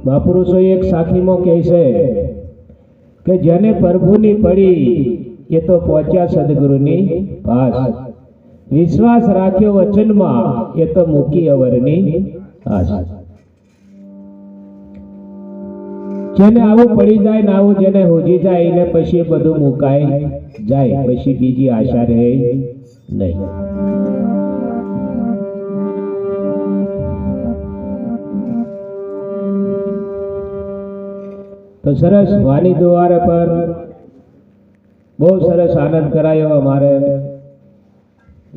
મહાપુરુષો એક સાખીમાં કહે છે કે જેને પ્રભુની પડી એ તો પહોંચ્યા સદગુરુની પાસ, વિશ્વાસ રાખ્યો વચનમાં એ તો મૂકી અવરની આસ। જેને આવું પડી જાય ને આવું જેને હોજી જાય એને પછી બધું મુકાઈ જાય, પછી બીજી આશા રહે નહીં। તો સરસ વાણી દ્વાર પર બહુ સરસ આનંદ કરાયો અમારે,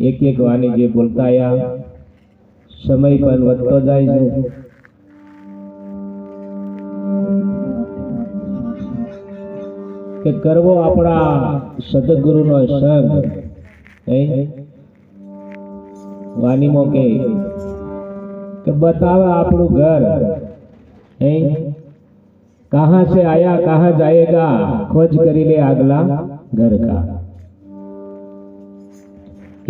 એક એક વાણી જે બોલતા આયા, સમય પણ વધતો જાય છે। કે કરવો આપણા સદગુરુનો સંગ, વાણીમાં કે बतावे આપણું ઘર, कहाँ से आया कहाँ जाएगा खोज करी ले આગલા ઘર કા।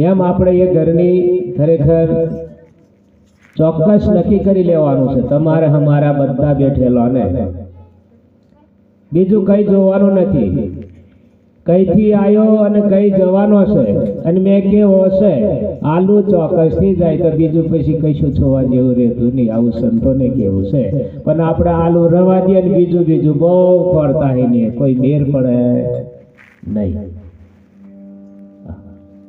એમ આપણે એ ઘરની ખરેખર ચોક્કસ નક્કી કરી લેવાનું છે, તમારે અમારા બધા બેઠેલો ને બીજું કઈ જોવાનું નથી, કઈથી આવ્યો અને કઈ જવાનો છે, અને મેં કેવો છે આલુ ચોક્કસ થઈ જાય તો બીજું પછી કશું જોવા જેવું રહેતું નહીં, આવું સંતોને કેવું છે। પણ આપણે આલુ રવા દઈએ ને બીજું બહુ પડતા નહીં, કોઈ મેર પડે નહીં।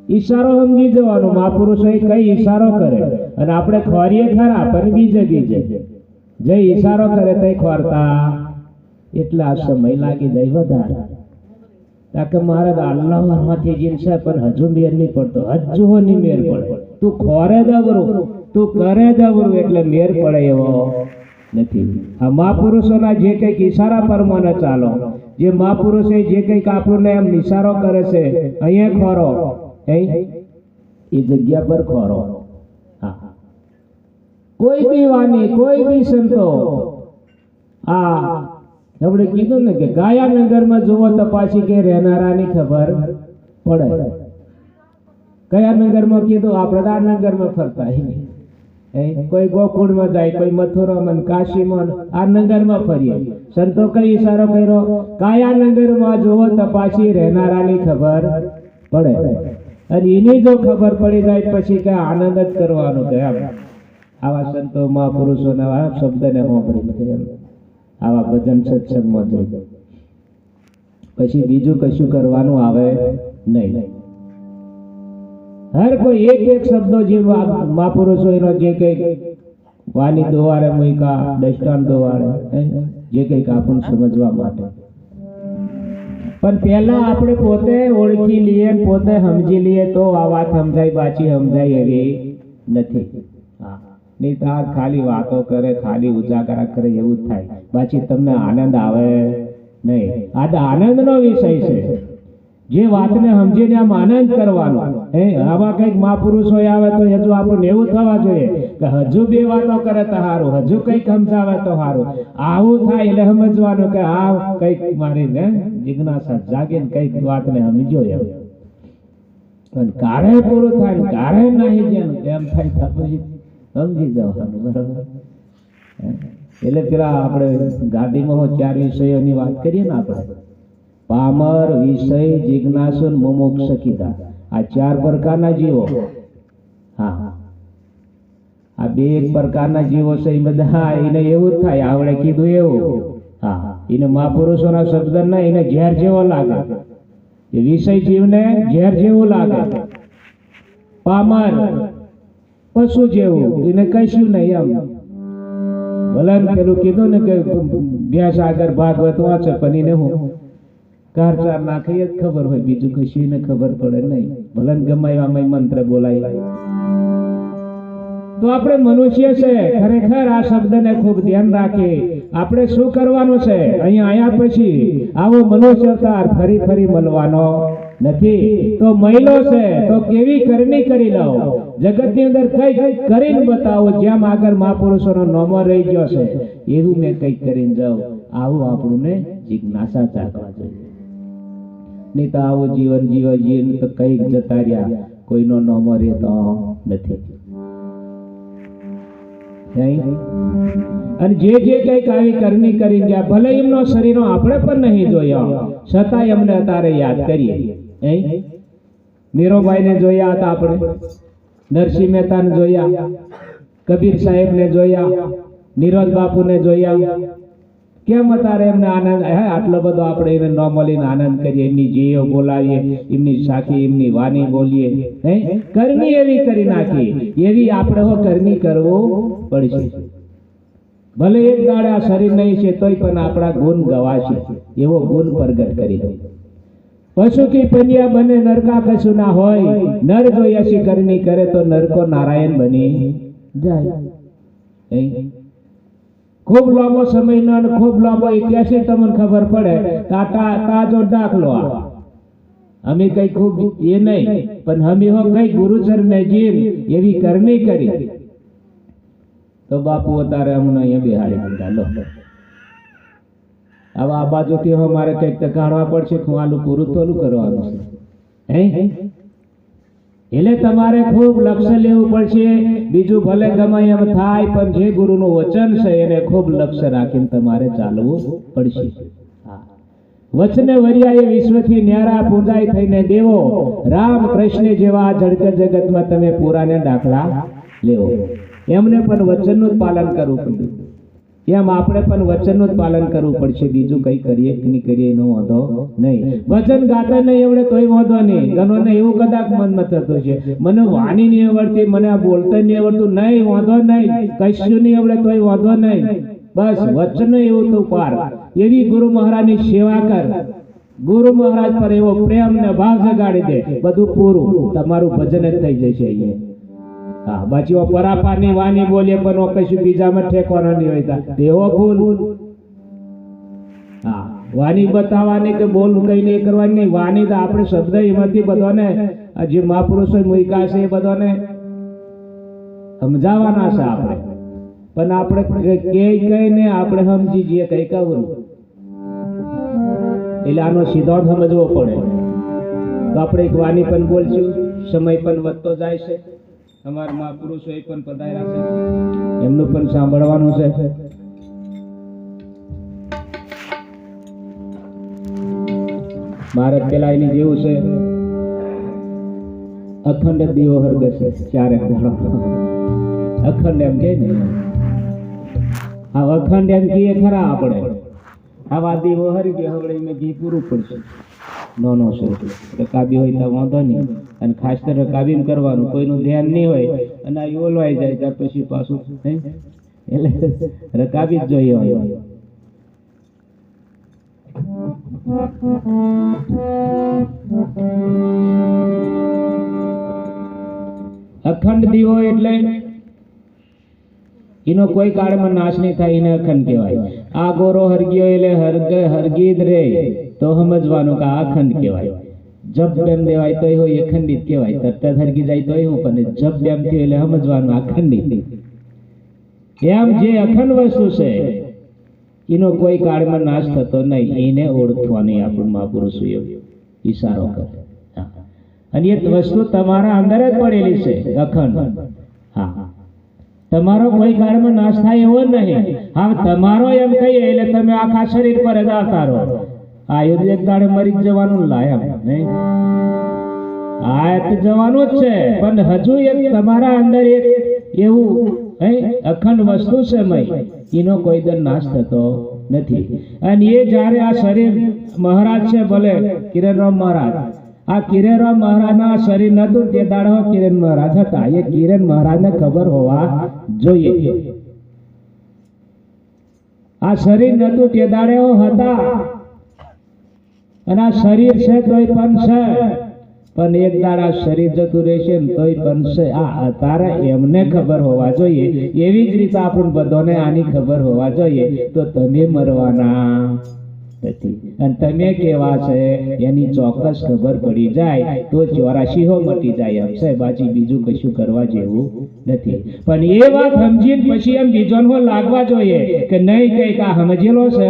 ઈશારો સમજી જવાનો, મહાપુરુષો કઈ ઈશારો કરે અને આપણે ખોરીએ ખરા પણ બીજે જે ઈશારો કરે તે ખોરતા એટલા સમય લાગી જાય વધારે। ताकि महाराज अल्लाह માંથી જીન છે પણ હજુ મેર નહીં પડતો, હજુ નહીં મેર પડે, તું ખોરે દવરું તું કરે દવરું એટલે મેર પડે એવો નથી। આ મહાપુરુષોના જે કંઈક ઈશારા પ્રમાણે ચાલો, જે મહાપુરુષે જે કંઈક આપણને એમ ઈશારો કરે છે અહીંયા ખોરો, એ જગ્યા પર ખોરો। હા, કોઈ બી વાણી કોઈ બી સંતો આ આપણે કીધું ને કે ગાયાનગરમાં જુઓ તો પાછી કે રહેનારાની ખબર પડે। કયા નગરમાં કીધું? આ પ્રધાનનગરમાં ફરતા કોઈ ગોકુળમાં જાય, કોઈ મથુરામાં કાશીમાં, આ નગરમાં ફરીએ। સંતો કઈ ઈશારો કર્યો? કાયાનગરમાં જુઓ તો પાછી રહેનારાની ખબર પડે, અને એની જો ખબર પડી જાય પછી કે આનંદ જ કરવાનો કે આવા સંતો મહાપુરુષોના આ શબ્દને સાંભળી આવા ભજન સત્સંગમાં જઈ પછી બીજું કશું કરવાનું આવે નહીં। હર કોઈ એક શબ્દો જે મહાપુરુષો એનો જે કંઈક વાણી દ્વારે મૂક્યા, દ્રષ્ટાંત દ્વારે જે કંઈક આપણને સમજવા માટે, પણ પહેલા આપણે પોતે ઓળખી લઈએ, પોતે સમજી લઈએ તો આ વાત સમજાય, બાકી સમજાય એવી નથી। નહીં તો આ ખાલી વાતો કરે, ખાલી ઉજાગરા કરે એવું જ થાય, બાકી તમને આનંદ આવે નહીં। આ આનંદનો વિષય છે, જે વાતને સમજીને આમ આનંદ કરવાનો। આવા કંઈક મહાપુરુષો આવે તો હજુ આપણને એવું થવા જોઈએ કે હજુ બે વાતો કરે તો સારું, હજુ કંઈક સમજાવે તો સારું, આવું થાય એટલે સમજવાનું કે આ કંઈક મારી જિજ્ઞાસા જાગે ને કંઈક વાતને સમજો એમ, પણ કારે પૂરું થાય ને કારે નહીં જેમ થાય પછી સમજી જવાનું, બરાબર? એટલે પેલા આપણે ગાડીમાં 4 વિષયોની વાત કરીએ ને, આપણે પામર, વિષય, જિજ્ઞાસુ, મુમુક્ષ કીધા, આ 4 પ્રકારના જીવો। હા, આ 2 પ્રકારના જીવો છે એ બધા એને એવું જ થાય, આવડે કીધું એવું। હા, એને મહાપુરુષોના શબ્દ ના એને ઝેર જેવો લાગે, એ વિષય જીવને ઝેર જેવું લાગે। પામર પશુ જેવું, એને કશું નહીં એમ, ભલે પેલું કીધું ને કે ભેંસ આગળ ભાગવત વાંચે પણ એને હું કાર ચાર નાખી જ ખબર હોય, બીજું કશું એને ખબર પડે નહીં, ભલે ગમે એવા મંત્ર બોલાય। તો આપણે મનુષ્ય છે, ખરેખર આ શબ્દને ખૂબ ધ્યાન રાખી આપણે શું કરવાનું છે? અહીંયા આયા પછી આવો મનુષ્ય અવતાર ફરી મળવાનો નથી। તો મહિલો છે તો કેવી કરણી કરી લો, જગતની અંદર કઈ કરીને બતાવો, જેમ આગળ મહાપુરુષોનો નોમો રહી ગયો છે એવું મેં કઈક કરીને જાઉં, આવું આપણને જિજ્ઞાસા ચાલવા જોઈએ। નહીં તો આવું જીવન જીવન તો કઈક જતા રહ્યા, કોઈનો નોમો રહેતો નથી। નહીં. અને જે કંઈક આવી કરણી કરી ગયા, ભલે એમનો શરીરો આપણે પણ નહીં જોયા, છતાં એમને અત્યારે યાદ કરીએ. નહીં, મીરોબાઈને જોયા હતા આપણે, નરસિંહ મહેતાને જોયા, કબીર સાહેબને જોયા, નિરોધ બાપુને જોયા. કેમ અત્યારે એમને આનંદ, આટલો બધો આપણે એને ન મળીને આનંદ કરીએ, એમની જીઓ બોલાવીએ, એમની સાખી એમની વાણી બોલીએ. નહીં, કરણી એવી કરી નાખી, એવી આપણે હો કરણી કરવું પડશે. ભલે એક દાડે આ શરીર નહીં છે તોય પણ આપણા ગુણ ગવાશે, એવો ગુણ પ્રગટ કરી દો. પશુ કી પન્યા બને નરકા કશું ના હોય, નર જો એસી કરણી કરે તો નરકો નારાયણ બની જાય. ખૂબ લાંબો સમયનો અને ખૂબ લાંબો ઇતિહાસ તમને ખબર પડે. તાજો દાખલો અમે કઈ ખૂબ એ નહીં, પણ અમે હો કઈ ગુરુચર ને જીવ એવી કરણી કરી તો બાપુ તારે અમને અહીંયા બિહાડી દીધા. લો હવે આ બાજુથી હવે મારે કંઈક કાઢવા પડશે, આલું પૂરું તોલું કરવાનું છે. એટલે તમારે ખૂબ લક્ષ્ય લેવું પડશે. બીજું ભલે ગમે એમ થાય, પણ જે ગુરુનું વચન છે એને ખૂબ લક્ષ્ય રાખીને તમારે ચાલવું પડશે. વચને વરિયાએ વિશ્વથી ન્યારા પૂજાય થઈને દેવો, રામ કૃષ્ણ જેવા જળક જગતમાં તમે પુરાને દાખલા લેવો. એમને પણ વચનનું જ પાલન કરવું પડ્યું, એમ આપણે પણ વચનનું જ પાલન કરવું પડશે. બીજું કઈ કરીએ કે નહીં કરીએ એનો વાંધો નહીં. વચન ગાતા નહીં એવડે તોય વાંધો નહીં. ગણોને એવું કદાચ મનમાં થતું છે, મને વાણી નહીં આવડતી, મને આ બોલતા નહીં આવડતું, નહીં વાંધો નહીં, કશું નહીં આવડે તોય વાંધો નહીં. બસ વચન એવું તો પાર. એવી ગુરુ મહારાજની સેવા કર, ગુરુ મહારાજ પર એવો પ્રેમ ને ભાવ જગાડી દે, બધું પૂરું, તમારું ભજન જ થઈ જશે. અહીંયા હા, બાકી પરાપાની વાણી બોલીએ પણ કશું બીજામાં ઠેકવાનો નહીં હોય, એવો ભૂલ. હા, વાણી બતાવવાની કે બોલ કઈ નહીં કરવાની નહીં. વાણી તો આપણે શબ્દ એમાંથી બધાને જે મહાપુરુષો મૂક્યા છે એ બધાને સમજાવવાના છે આપણે. પણ આપણે કહીને આપણે સમજી જઈએ કઈ કવરું, એટલે આનો સિદ્ધાંત સમજવો પડે. તો આપણે એક વાણી પણ બોલશું, સમય પણ વધતો જાય છે. અમારા મહાપુરુષો એ પણ પધાર્યા છે, એમનું પણ સાંભળવાનું છે. ભારત પેલા એની જેવું છે, અખંડ દીવો હરગે છે ચારે અખંડ એમ કે ને, આ અખંડ એમ કહીએ ખરા આપણે. આવા દીવો હરગે હવે મેં ઘી પૂરું પડશે. નો છે રકાબી હોય તો વાંધો નહીં, અને ખાસ તો રકાબી કરવાનું, કોઈનું ધ્યાન નહીં હોય અને આ ઓલવાઈ જાય ત્યાર પછી પાછું એટલે રકાબી જ જોઈએ હોય. અખંડ દીવો એટલે એનો કોઈ કાળમાં નાશ નહીં થાય, એને અખંડ કહેવાય. આ ગોરો હરગ્યો એટલે હરગીદ રે તો સમજવાનું કે આ અખંડ કહેવાય. જબ બેમ દેવાય તો હોય અખંડિત કહેવાય, તરત હરગી જાય તો એવું, પણ જબ બેમ થયું એટલે સમજવાનું અખંડિત. એમ જે અખંડ વસ્તુ છે એનો કોઈ કાળમાં નાશ થતો નહીં, એને ઓળખવાની આપણું મહાપુરુષો ઈશારો કરે. અને એ વસ્તુ તમારા અંદર જ પડેલી છે અખંડ. હા, તમારો કોઈ કાળમાં નાશ થાય એવો નહીં. હા, તમારો એમ કહીએ એટલે તમે આખા શરીર પર જ આવતા રહો. આ યુદ્ધ એક દાડે મરી જવાનું લાયમ નહીં, આ તો જવાનું જ છે, પણ હજુ એક તમારા અંદર એક એવું અખંડ વસ્તુ છે મય, એનો કોઈ દર નાશ થતો નથી. અને એ જ્યારે આ શરીર મહારાજ છે, ભલે કિરણરામ મહારાજ, આ કિરણરામ મહારાજના શરીર નતું તે દાડો કિરણ મહારાજ હતા. એ કિરણ મહારાજને ખબર હોવા જોઈએ. આ શરીર નતું તે દાડે હતા, અને આ શરીર છે તોય પણ છે, પણ એક દાડા શરીર જતું રહેશે ને તોય પણ છે. આ તારે એમને ખબર હોવા જોઈએ. એવી જ રીતે આપણને બધાને આની ખબર હોવા જોઈએ. તો તમે મરવાના નથી. અને તમે કેવા છે એની ચોક્કસ ખબર પડી જાય તો 84 મટી જાય એમ છે, બાકી બીજું કશું કરવા જેવું નથી. પણ એ વાત સમજીને પછી એમ બીજોને લાગવા જોઈએ કે નહીં કંઈક આ સમજેલો છે,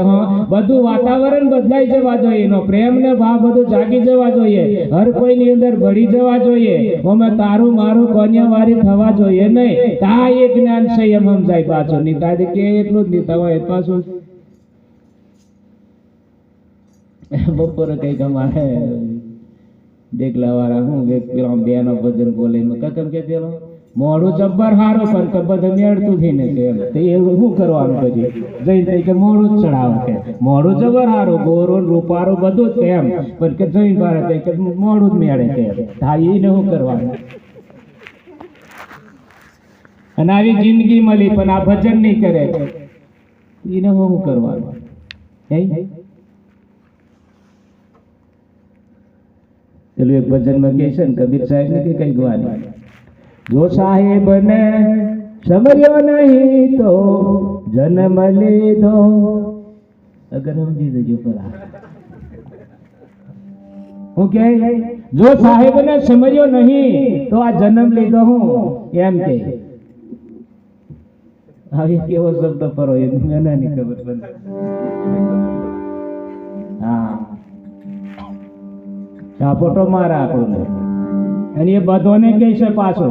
બધું વાતાવરણ બદલાઈ જવા જોઈએ, એનો પ્રેમ ને ભાવ બધું જાગી જવા જોઈએ, હર કોઈની અંદર ભળી જવા જોઈએ, અમે તારું મારું કોન્યાવારી થવા જોઈએ નહીં. તા એ જ્ઞાન છે એમ સમજાય પાછું. નહીં તારે કે એટલું જ નહીં થવાય પાછું. બપોરે કઈક અમારે દેખલા વાળા હું પેલા બેનો ભજન બોલે કકમ કે પેલો મોડું જબ્બર હારું પણ બધું મેળતું થી ને કે એવું શું કરવાનું પછી જઈને કે મોડું જ ચડાવે કે મોડું જબર હારું ગોરો રૂપારું બધું જ કેમ પણ કે જઈને બારે કે મોડું જ મેળે કે હા એને શું કરવાનું. અને આવી જિંદગી મળી પણ આ ભજન નહીં કરે એને શું કરવાનું. પેલું એક ભજનમાં કહે છે ને કબીર સાહેબ ને કઈ ગવાની, જો સાહેબ ને સમર્યો નહીં તો જન્મ લીધો. અગર સમજી દેજો પેલા હું કે જો સાહેબ ને સમર્યો નહીં તો આ જન્મ લીધો હું એમ કે આવી કેવો શબ્દ પરો એ મને નહીં ખબર પડે. હા સાપોટો મારા આપણને અને એ બધોને કહે છે પાછો.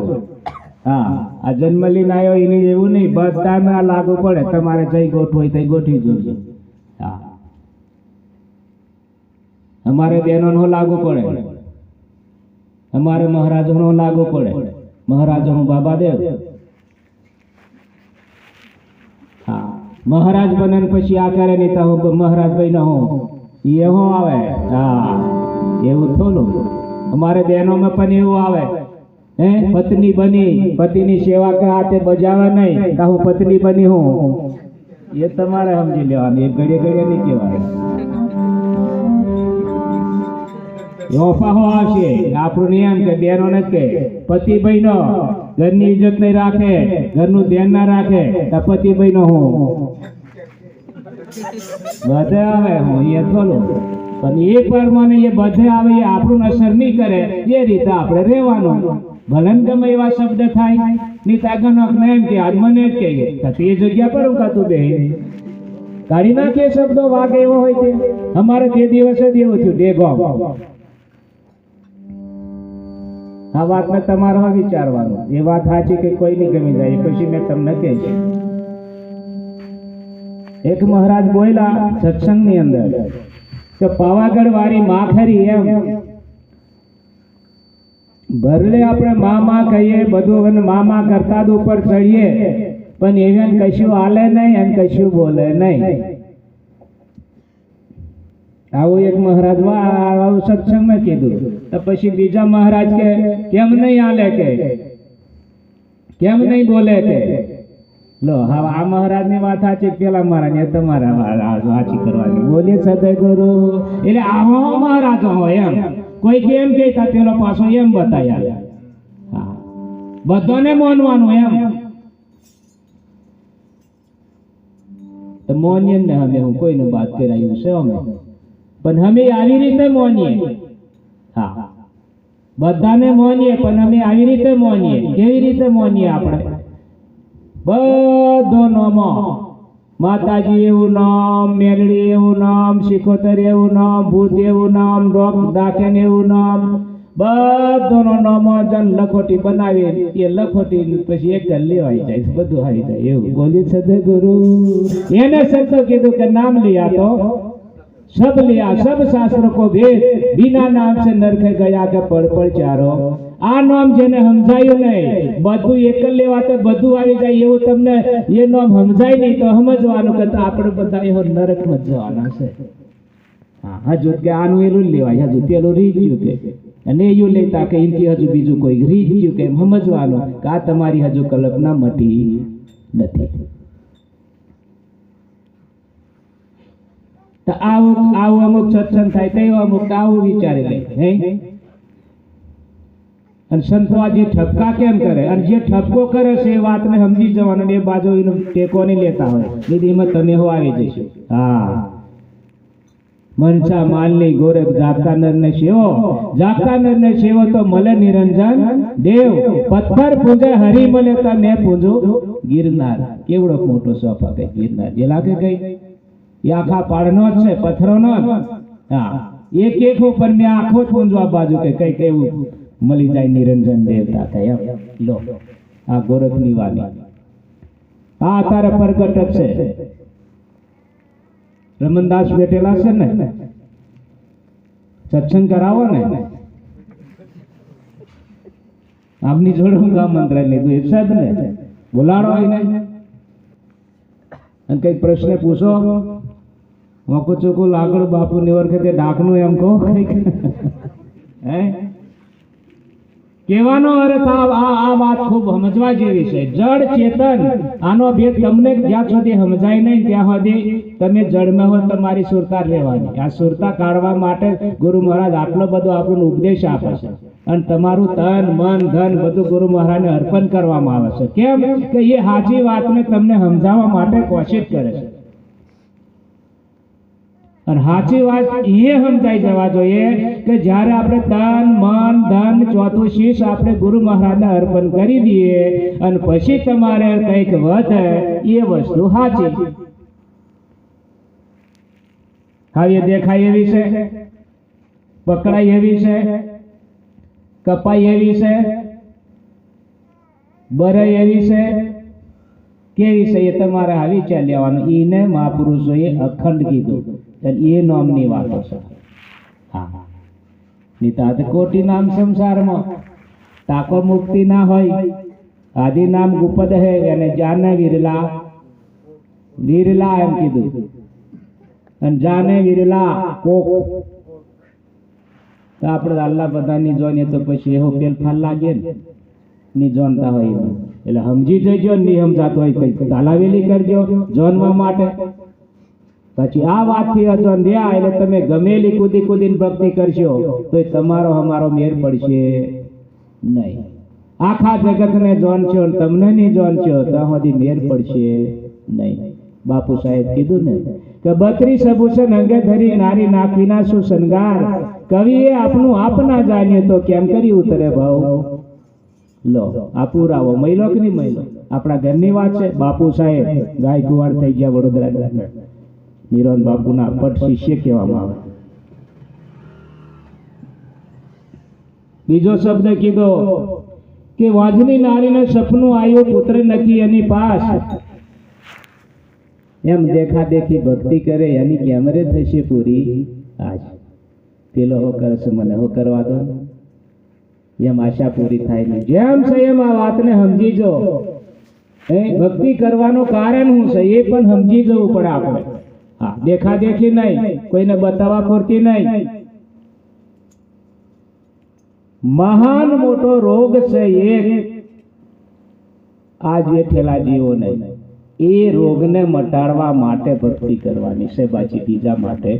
હા આ જન્મ લઈને આવ્યો એને એવું નહીં, બધાને આ લાગુ પડે. તમારે જઈ ગોઠવું હોય તો ગોઠવી જોજો. હા અમારે બહેનોનો લાગુ પડે, અમારે મહારાજોનો લાગુ પડે. મહારાજો હું બાબાદેવ. હા મહારાજ બને પછી આ કરે નહીં તો મહારાજ ભાઈ ન હું એ હું આવે. હા એવું થોડું અમારે બહેનોમાં પણ એવું આવે, હે પત્ની બની પતિની સેવા કે હાથે બજાવે નહીં તો હું પત્ની બની હું. એ તમારે સમજી લેવાનું, એ ઘડીએ ઘડીએ નહીં કહેવાય. ઓફાહો આવશે આપણું નિયમ કે બહેનો ને કે પતિ બહેનો ઘરની ઇજ્જત નહીં રાખે, ઘરનું ધ્યાન ના રાખે તો પતિ બહેનો હું બધે આવે હું એ થોડું. પણ એ પ્રમાણે એ બધે આવે એ આપણું અસર નહીં કરે એ રીતે આપણે રહેવાનું. ભલે ગમે એવા શબ્દ થાય નહીં તાગનો એમ કે આજ મને જ કહીએ તો એ જગ્યા પર હું કાતું બે કાઢી નાખીએ શબ્દો વાગે એવો હોય તે. અમારે તે દિવસે જ એવું થયું ડેગો. આ વાતને તમારે વિચારવાનું, એ વાત સાચી કે કોઈ નહીં ગમી જાય પછી મેં તમને કહી છે. એક મહારાજ બોલ્યા સત્સંગની અંદર કે પાવાગઢ વાળી માં ખરી એમ ભરલે આપણે માં કહીએ બધું માં કરતા જ ઉપર ચડીએ પણ even કશું હાલે નહીં અને કશું બોલે નહીં. આવું એક મહારાજ આવું સત્સંગમાં કીધું તો પછી બીજા મહારાજ કે કેમ નહીં હાલે કે કેમ નહીં બોલે કે લો હા આ મહારાજ ની વાત સાચી, પેલા મહારાજ ને તમારા સાચી કરવાની બોલે સદગુરુ. એટલે આવો મહારાજો હોય એમ કોઈ કેમ કહેતા પેલો પાછો એમ બતાયા. હા બધાને માનવાનું એમ તો મોનીએ ને અમે હું કોઈને વાત કરાયું છે અમે પણ અમે આવી રીતે મોનીએ. હા બધાને મોનીએ પણ અમે આવી રીતે મોનીએ. કેવી રીતે મોનીએ આપણે બધો નામો માતાજી એવું નામ, મેલડી એવું નામ, શિકોતર એવું નામ, ભૂત એવું નામ, ડોક દાખેન એવું નામ, બધોનો નામો જન લખોટી બનાવી એ લખોટી પછી એક લેવાઈ જાય બધું આવી જાય એવું બોલી સદગુરુ. એને શબ્દ કીધું કે નામ लिया तो सब लिया सब शास्त्रों को भेद बिना नाम से नरखे गया के पड़ पड़ चारो. આ નામ જેને સમજાયું નહીં બધું એક જ લેવા બધું આવી જાય એવું તમને એ નામ સમજાય નહીં તો સમજવાનું કે આપણે બધા એવો નરકમાં જવાના છે. હા હજુ કે આનું એલું લેવાય હજુ પેલું રીજ્યું કે અને એવું લેતા કે એમથી હજુ બીજું કોઈ રીજ્યું કે સમજવાનું કે આ તમારી હજુ કલ્પના મટી નથી. તો આવું અમુક સત્સંગ થાય તો અમુક આવું વિચારી લે હે. અને સંતો આ જે ઠપકા કેમ કરે અને જે ઠપકો કરે છે એ વાતને સમજી જવાનું, એ બાજુ એનો ટેકો નહીં લેતા હોય દીદી એમાં તમે હો આવી જઈશું. હા મનસા માલની ગોરખ જાગતા નરને સેવો, જાગતા નરને સેવો તો મળે નિરંજન દેવ, પથ્થર પૂજે હરી મળે તો મેં પૂજું ગિરનાર. કેવડો મોટો સોફા કઈ ગિરનાર જે લાગે કઈ એ આખા પાડનો જ છે, પથ્થરોનો જ. હા, એક ઉપર મેં આખો જ પૂંજવા બાજુ કે કઈ કેવું મળી જાય નિરંજન દેવતા કઈ એમ. લો આ ગોરખની વાણી આ તારે પ્રગટ છે. રમનદાસ બેઠેલા છે ને, સત્સંગ કરાવો ને, આમની જોડે હું ગામ મંત્ર લીધું એકસાથ ને બોલાડો એને અને કઈક પ્રશ્ન પૂછો. મોકું ચોખ્ખું લાગડ બાપુ ની વખતે ડાકનું એમ કહો હે કહેવાનો અર્થ આ વાત ખૂબ સમજવા જેવી છે. જળ ચેતન આનો ભેદ તમને જ્યાં સુધી સમજાય નહીં ત્યાં સુધી તમે જળમાં હો તમારી સુરતા રહેવાની. આ સુરતા કાઢવા માટે ગુરુ મહારાજ આટલો બધો આપણને ઉપદેશ આપે છે અને તમારું તન મન ધન બધું ગુરુ મહારાજને અર્પણ કરવામાં આવે છે. કેમ કે એ સાચી વાતને તમને સમજાવવા માટે કોશિશ કરે છે અને સાચી વાત એ સમજાઈ જવા જોઈએ કે જ્યારે આપણે તન મન ધન ચોથું શીશ આપણે ગુરુ મહારાજને અર્પણ કરી દઈએ અને પછી તમારે કંઈક વધે એ વસ્તુ સાચી. હવે દેખાય એવી છે, પકડાય એવી છે, કપાય એવી છે, બરાય એવી છે, કેવી છે એ તમારે આ વિચાર લેવાનું. એને મહાપુરુષોએ અખંડ કીધું એ નામની વાતો છે. હા, નિતાત કોટી નામ સંસારમાં તાકો મુક્તિ ના હોય. આદિ નામ ગુપદ હે અને જાને વિરલા, વિરલા એમ કીધું અને જાને વિરલા કોક. તો આપણે આલ્લા બધાની જોઈને તો પછી એવો ફેરફાર લાગે ને ની જોનતા હોય એટલે સમજી જજો. નહીં સમજાતો હોય કઈ તાલાવેલી કરજો જોનવા માટે. પછી આ વાતથી અજોન રહ્યા એટલે તમે ગમેલી કૂદી કૂદીને ભક્તિ કરશો તો તમારો અમારો મેર પડશે નહીં. આખા જગતને જોન છો તમને નહીં જોન છો તો સુધી મેર પડશે નહીં. બાપુ સાહેબ કીધું ને કે 32 આભૂષણ અંગે ધરી નારી નાખવીના શું શણગાર, કવિએ આપનું આપ ના જાણ્યું તો કેમ કરી ઉતરે ભાવ. લો આ પુરાવો મહિલો કે નહીં મહિલો આપણા ઘરની વાત છે. બાપુ સાહેબ ગાયકવાડ થઈ ગયા વડોદરા, નિરોન બાપુના પટ શિષ્ય કહેવામાં આવે. બીજો શબ્દ કીધો કે વાજની નારીને સપનું આવ્યું પુત્ર નથી એની પાસ, એમ દેખા દેખી ભક્તિ કરે એની કેમરે થશે પૂરી આજ. પેલો હો કરશે મને હો કરવા દો એમ આશા પૂરી થાય નહીં. જેમ છે એમ આ વાતને સમજીજો. ભક્તિ કરવાનું કારણ શું છે એ પણ સમજી જવું પડે આપણે. હા, દેખા દેખી નહીં, કોઈને બતાવવા પૂરતી નહીં. મહાન મોટો રોગ છે એક આ જેઠેલા જીવો નહીં. એ રોગને મટાડવા માટે ભક્તિ કરવાની છે, બાકી બીજા માટે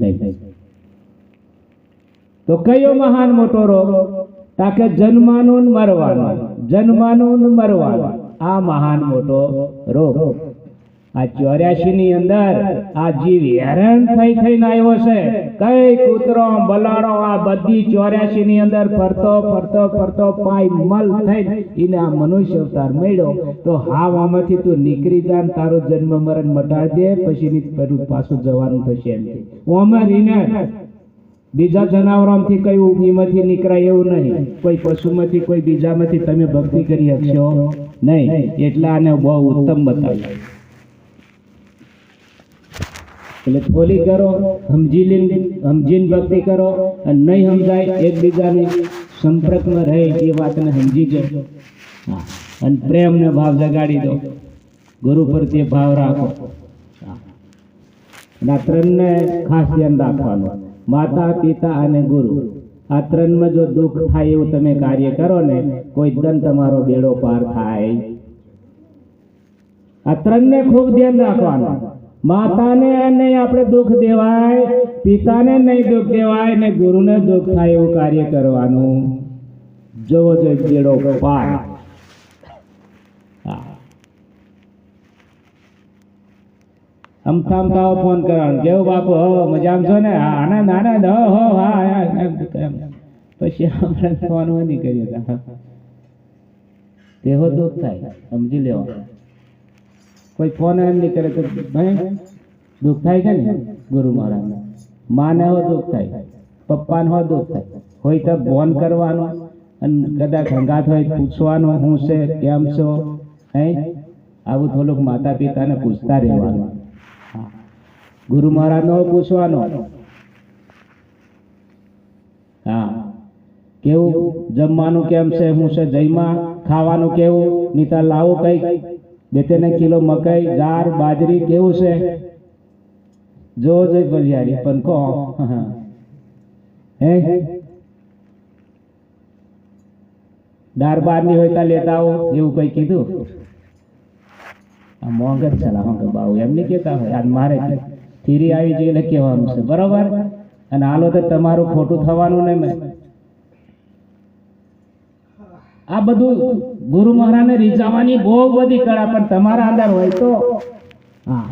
નહીં. તો કયો મહાન મોટો રોગ? તાકે જન્માનું મરવાનું, જન્માનું મરવાનું. આ મહાન મોટો રોગ. આ 84 ની અંદર આ જીવ હેરાન થઈ થઈને આવ્યો છે. કઈ કૂતરો બલાડો આ બધી 84 ની અંદર ફરતો ફરતો ફરતો પાય મલ થઈ એને આ મનુષ્ય અવતાર મળ્યો. તો હાવ આમાંથી તું નીકળી જા ને તારો જન્મ મરણ મટાડી દે પછી ની પાછું જવાનું થશે એમ. ઓમરીને બીજા જનાવરોમાંથી કઈ ઊંઘીમાંથી નીકળાય એવું નહીં. કોઈ પશુમાંથી કોઈ બીજામાંથી તમે ભક્તિ કરી શકશો નહીં. એટલે આને બહુ ઉત્તમ બતાવ્યું. એટલે થોડી કરો, સમજીને ભક્તિ કરો અને નહીં સમજાય એકબીજાની સંપર્કમાં રહે એ વાતને સમજી જજો. અને પ્રેમને ભાવ જગાડી દો, ગુરુ પ્રત્યે ભાવ રાખો. આ ત્રણને ખાસ ધ્યાન રાખવાનું, માતા પિતા અને ગુરુ. આ ત્રણમાં જો દુઃખ થાય એવું તમે કાર્ય કરો ને કોઈ દન તમારો બેડો પાર થાય. આ ત્રણને ખૂબ ધ્યાન રાખવાનું. માતાને નહીં આપણે દુઃખ દેવાય, પિતાને નહીં દુઃખ દેવાય ને ગુરુને દુઃખ થાય એવું કાર્ય કરવાનું. જોવો જો બેડો પાર. અમથામથાઓ ફોન કરવાનો, કેવું બાપુ હો મજામાં છો ને? હા આનંદ આનંદ હો હો હા એમ પછી આપણે ફોન નહીં કર્યો તેવો દુઃખ થાય, સમજી લેવા. કોઈ ફોન એમ નહીં કરે તો ભાઈ દુઃખ થાય છે ને. ગુરુ મહારાજ માને હો દુઃખ થાય, પપ્પાને હો દુઃખ થાય. હોય તો ફોન કરવાનો અને કદાચ હંગાત હોય પૂછવાનું હું છે કેમ છો હે, આવું થોડુંક માતા પિતાને પૂછતા રહેવાનું. ગુરુ મહારાજનો પૂછવાનો, હા કેવું જમવાનું કેમ છે હું છે જઈમાં, ખાવાનું કેવું નીતા લાવો કઈ 2-3 કિલો મકાઈ દાળ બાજરી કેવું છે જો જઈ બલિયારી પણ કહો હે દાળ બારની હોય તા લેતા આવો એવું કઈ કીધું. આ મોંઘર ચલા હો બાબુ એમ નહીં કહેતા હોય. આ મારે થીરી આવી જોઈએ એટલે કહેવાનું છે બરોબર. અને હાલો તો તમારું ખોટું થવાનું નહીં. આ બધું ગુરુ મહારાજને રીઝાવાની બહુ બધી કળા પણ તમારા અંદર હોય તો હા.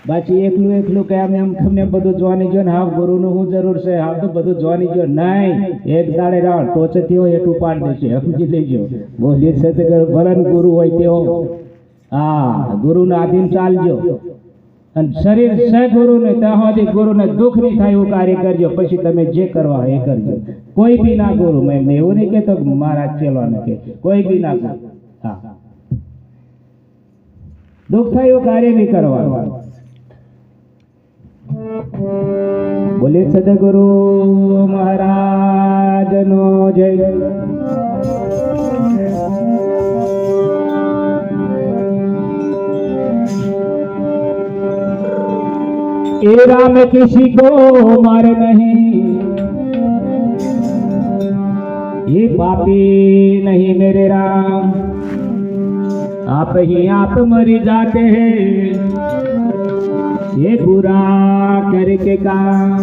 બાકી એકલું એકલું કે એમ તમને બધું જોવાની ગયો ને હા ગુરુનું શું જરૂર છે હા તો બધું જોવાની ગયો નહીં. એક દાડે રાવ ટોચથી હોય એટલું પાડ દેશે, સમજી લેજો. બોલી છે ભરણ ગુરુ હોય તેવો હા ગુરુના આધીન ચાલજો. અને શરીર છે ગુરુને ત્યાં સુધી ગુરુને દુઃખ નહીં થાય એવું કાર્ય કરજો. પછી તમે જે કરવા એ કરજો. કોઈ બી ના ગુરુ મેં એવું નહીં કહેતો મારા ચેલવાને કે કોઈ બી ના ગુરુ હા દુઃખ થાય એવું કાર્ય નહીં કરવાનું. બોલે સદગુરુ મહારાજનો જય. ए राम किसी को मार नहीं, ये पापी नहीं मेरे राम, आप ही आप मर जाते हैं ये बुरा करके काम.